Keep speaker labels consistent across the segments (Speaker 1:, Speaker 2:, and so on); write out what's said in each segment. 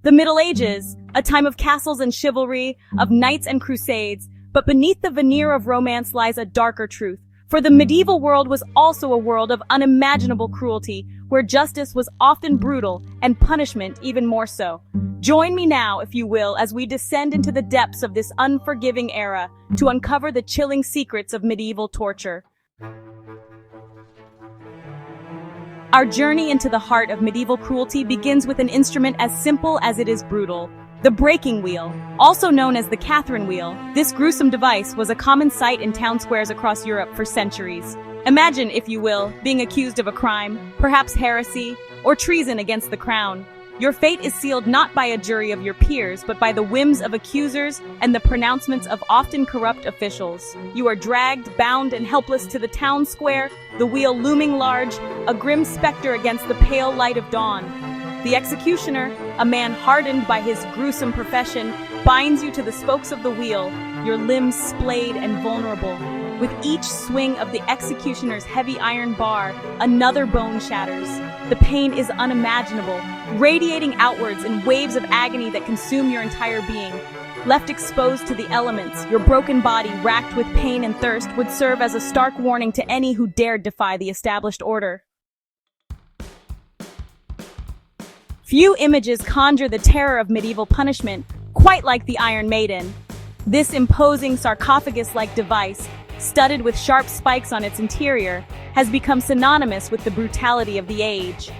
Speaker 1: The Middle Ages, a time of castles and chivalry, of knights and crusades, but beneath the veneer of romance lies a darker truth. For the medieval world was also a world of unimaginable cruelty, where justice was often brutal and punishment even more so. Join me now, if you will, as we descend into the depths of this unforgiving era to uncover the chilling secrets of medieval torture. Our journey into the heart of medieval cruelty begins with an instrument as simple as it is brutal. The breaking wheel, also known as the Catherine wheel, this gruesome device was a common sight in town squares across Europe for centuries. Imagine, if you will, being accused of a crime, perhaps heresy, or treason against the crown. Your fate is sealed not by a jury of your peers, but by the whims of accusers and the pronouncements of often corrupt officials. You are dragged, bound, and helpless to the town square, the wheel looming large, a grim specter against the pale light of dawn. The executioner, a man hardened by his gruesome profession, binds you to the spokes of the wheel, your limbs splayed and vulnerable. With each swing of the executioner's heavy iron bar, another bone shatters. The pain is unimaginable, radiating outwards in waves of agony that consume your entire being. Left exposed to the elements, your broken body, racked with pain and thirst, would serve as a stark warning to any who dared defy the established order. Few images conjure the terror of medieval punishment, quite like the Iron Maiden. This imposing sarcophagus-like device, studded with sharp spikes on its interior, has become synonymous with the brutality of the age.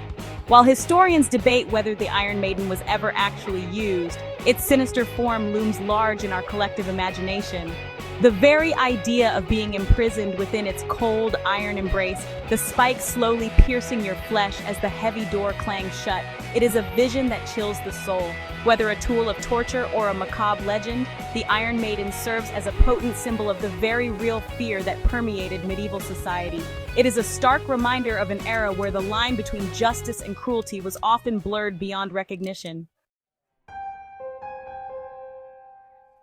Speaker 1: While historians debate whether the Iron Maiden was ever actually used, its sinister form looms large in our collective imagination. The very idea of being imprisoned within its cold iron embrace, the spikes slowly piercing your flesh as the heavy door clangs shut, it is a vision that chills the soul. Whether a tool of torture or a macabre legend, the Iron Maiden serves as a potent symbol of the very real fear that permeated medieval society. It is a stark reminder of an era where the line between justice and cruelty was often blurred beyond recognition.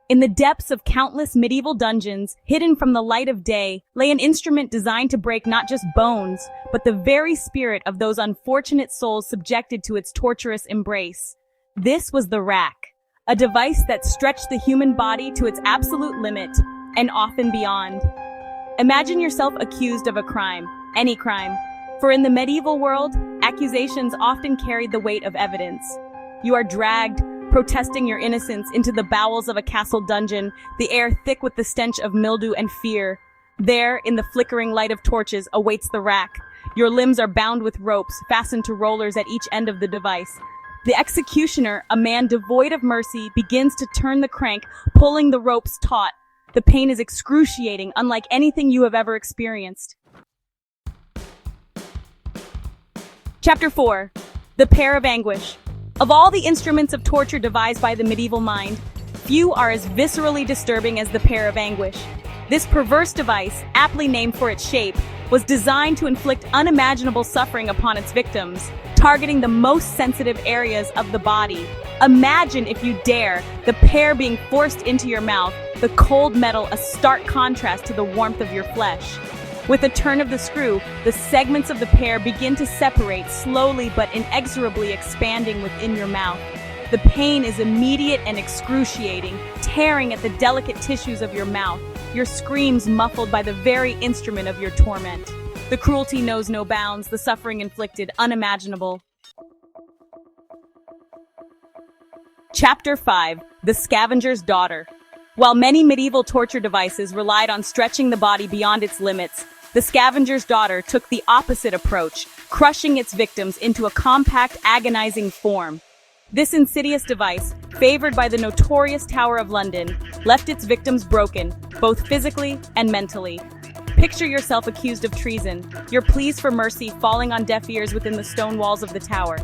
Speaker 1: In the depths of countless medieval dungeons, hidden from the light of day, lay an instrument designed to break not just bones, but the very spirit of those unfortunate souls subjected to its torturous embrace. This was the rack, a device that stretched the human body to its absolute limit, and often beyond. Imagine yourself accused of a crime, any crime, for in the medieval world, accusations often carried the weight of evidence. You are dragged, protesting your innocence, into the bowels of a castle dungeon, the air thick with the stench of mildew and fear. There, in the flickering light of torches, awaits the rack. Your limbs are bound with ropes, fastened to rollers at each end of the device. The executioner, a man devoid of mercy, begins to turn the crank, pulling the ropes taut. The pain is excruciating, unlike anything you have ever experienced. Chapter 4. The Pair of Anguish. Of all the instruments of torture devised by the medieval mind, few are as viscerally disturbing as the pair of anguish. This perverse device, aptly named for its shape, was designed to inflict unimaginable suffering upon its victims, targeting the most sensitive areas of the body. Imagine, if you dare, the pair being forced into your mouth, the cold metal a stark contrast to the warmth of your flesh. With a turn of the screw, the segments of the pear begin to separate, slowly but inexorably expanding within your mouth. The pain is immediate and excruciating, tearing at the delicate tissues of your mouth, your screams muffled by the very instrument of your torment. The cruelty knows no bounds, the suffering inflicted unimaginable. Chapter 5. The Scavenger's Daughter. While many medieval torture devices relied on stretching the body beyond its limits, the Scavenger's Daughter took the opposite approach, crushing its victims into a compact, agonizing form. This insidious device, favored by the notorious Tower of London, left its victims broken, both physically and mentally. Picture yourself accused of treason, your pleas for mercy falling on deaf ears within the stone walls of the tower.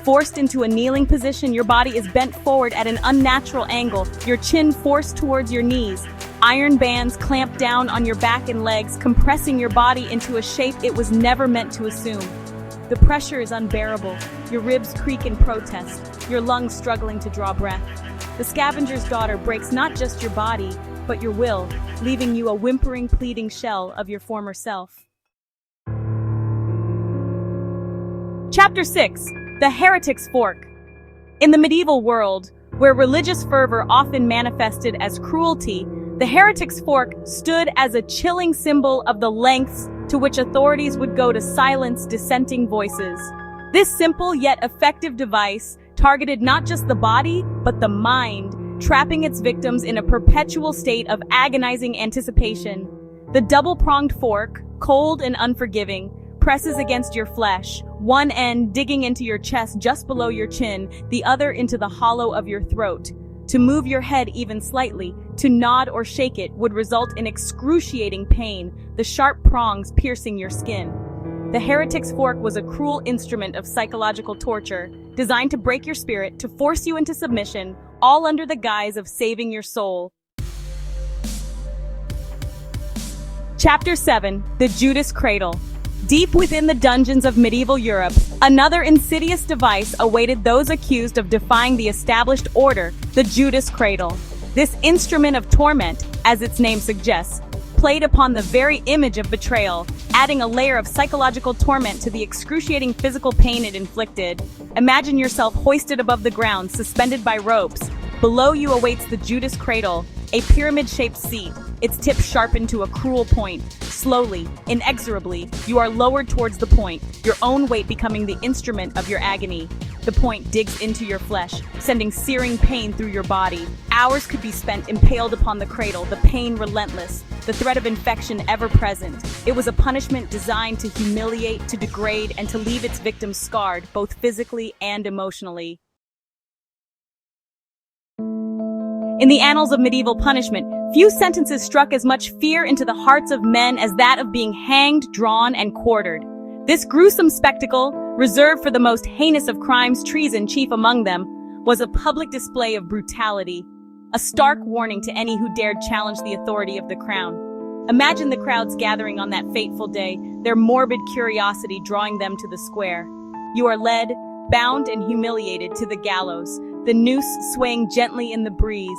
Speaker 1: Forced into a kneeling position, your body is bent forward at an unnatural angle, your chin forced towards your knees. Iron bands clamp down on your back and legs, compressing your body into a shape it was never meant to assume. The pressure is unbearable. Your ribs creak in protest, your lungs struggling to draw breath. The Scavenger's Daughter breaks not just your body, but your will, leaving you a whimpering, pleading shell of your former self. Chapter 6. The Heretic's Fork. In the medieval world, where religious fervor often manifested as cruelty, the heretic's fork stood as a chilling symbol of the lengths to which authorities would go to silence dissenting voices. This simple yet effective device targeted not just the body, but the mind, trapping its victims in a perpetual state of agonizing anticipation. The double-pronged fork, cold and unforgiving, presses against your flesh, one end digging into your chest just below your chin, the other into the hollow of your throat. To move your head even slightly, to nod or shake it, would result in excruciating pain, the sharp prongs piercing your skin. The heretic's fork was a cruel instrument of psychological torture, designed to break your spirit, to force you into submission, all under the guise of saving your soul. Chapter 7. The Judas Cradle. Deep within the dungeons of medieval Europe, another insidious device awaited those accused of defying the established order, the Judas Cradle. This instrument of torment, as its name suggests, played upon the very image of betrayal, adding a layer of psychological torment to the excruciating physical pain it inflicted. Imagine yourself hoisted above the ground, suspended by ropes. Below you awaits the Judas Cradle, a pyramid-shaped seat, its tip sharpened to a cruel point. Slowly, inexorably, you are lowered towards the point, your own weight becoming the instrument of your agony. The point digs into your flesh, sending searing pain through your body. Hours could be spent impaled upon the cradle, the pain relentless, the threat of infection ever present. It was a punishment designed to humiliate, to degrade, and to leave its victims scarred, both physically and emotionally. In the annals of medieval punishment, few sentences struck as much fear into the hearts of men as that of being hanged, drawn, and quartered. This gruesome spectacle, reserved for the most heinous of crimes, treason chief among them, was a public display of brutality, a stark warning to any who dared challenge the authority of the crown. Imagine the crowds gathering on that fateful day, their morbid curiosity drawing them to the square. You are led, bound and humiliated, to the gallows, the noose swaying gently in the breeze.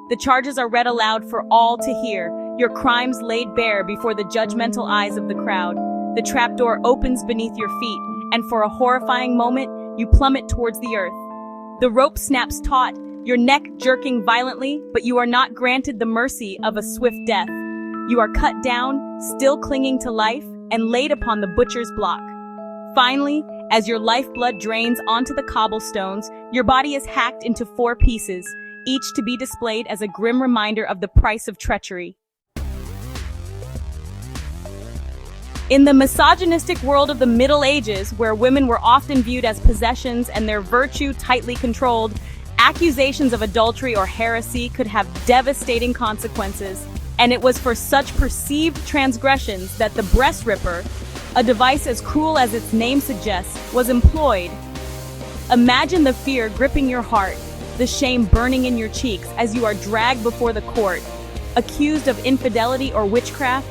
Speaker 1: The charges are read aloud for all to hear, your crimes laid bare before the judgmental eyes of the crowd. The trapdoor opens beneath your feet, and for a horrifying moment, you plummet towards the earth. The rope snaps taut, your neck jerking violently, but you are not granted the mercy of a swift death. You are cut down, still clinging to life, and laid upon the butcher's block. Finally, as your lifeblood drains onto the cobblestones, your body is hacked into 4 pieces, each to be displayed as a grim reminder of the price of treachery. In the misogynistic world of the Middle Ages, where women were often viewed as possessions and their virtue tightly controlled, accusations of adultery or heresy could have devastating consequences, and it was for such perceived transgressions that the breast ripper, a device as cruel as its name suggests, was employed. Imagine the fear gripping your heart, the shame burning in your cheeks as you are dragged before the court, accused of infidelity or witchcraft,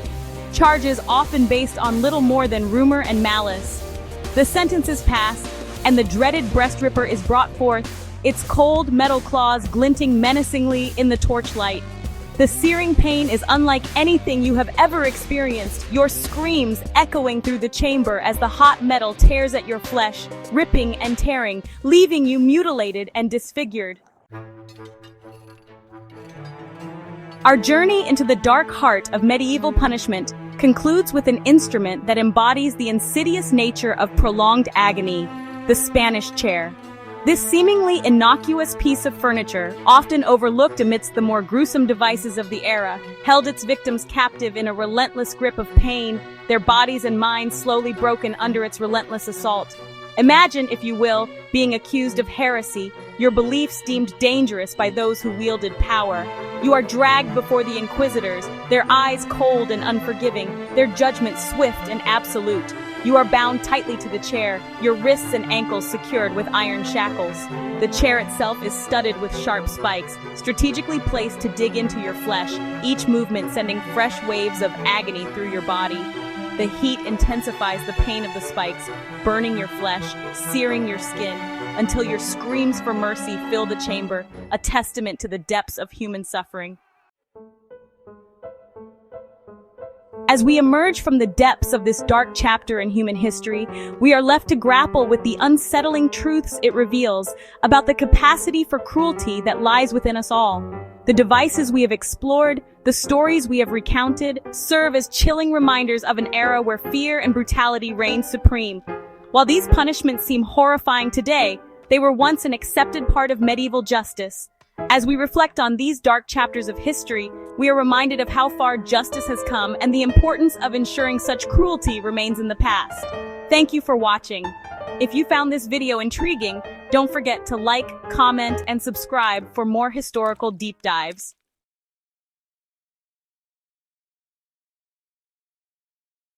Speaker 1: charges often based on little more than rumor and malice. The sentences pass, and the dreaded breast ripper is brought forth, its cold metal claws glinting menacingly in the torchlight. The searing pain is unlike anything you have ever experienced, your screams echoing through the chamber as the hot metal tears at your flesh, ripping and tearing, leaving you mutilated and disfigured. Our journey into the dark heart of medieval punishment concludes with an instrument that embodies the insidious nature of prolonged agony, the Spanish chair. This seemingly innocuous piece of furniture, often overlooked amidst the more gruesome devices of the era, held its victims captive in a relentless grip of pain, their bodies and minds slowly broken under its relentless assault. Imagine, if you will, being accused of heresy, your beliefs deemed dangerous by those who wielded power. You are dragged before the inquisitors, their eyes cold and unforgiving, their judgment swift and absolute. You are bound tightly to the chair, your wrists and ankles secured with iron shackles. The chair itself is studded with sharp spikes, strategically placed to dig into your flesh, each movement sending fresh waves of agony through your body. The heat intensifies the pain of the spikes, burning your flesh, searing your skin, until your screams for mercy fill the chamber, a testament to the depths of human suffering. As we emerge from the depths of this dark chapter in human history, we are left to grapple with the unsettling truths it reveals about the capacity for cruelty that lies within us all. The devices we have explored, the stories we have recounted, serve as chilling reminders of an era where fear and brutality reigned supreme. While these punishments seem horrifying today, they were once an accepted part of medieval justice. As we reflect on these dark chapters of history, we are reminded of how far justice has come and the importance of ensuring such cruelty remains in the past. Thank you for watching. If you found this video intriguing, don't forget to like, comment, and subscribe for more historical deep dives.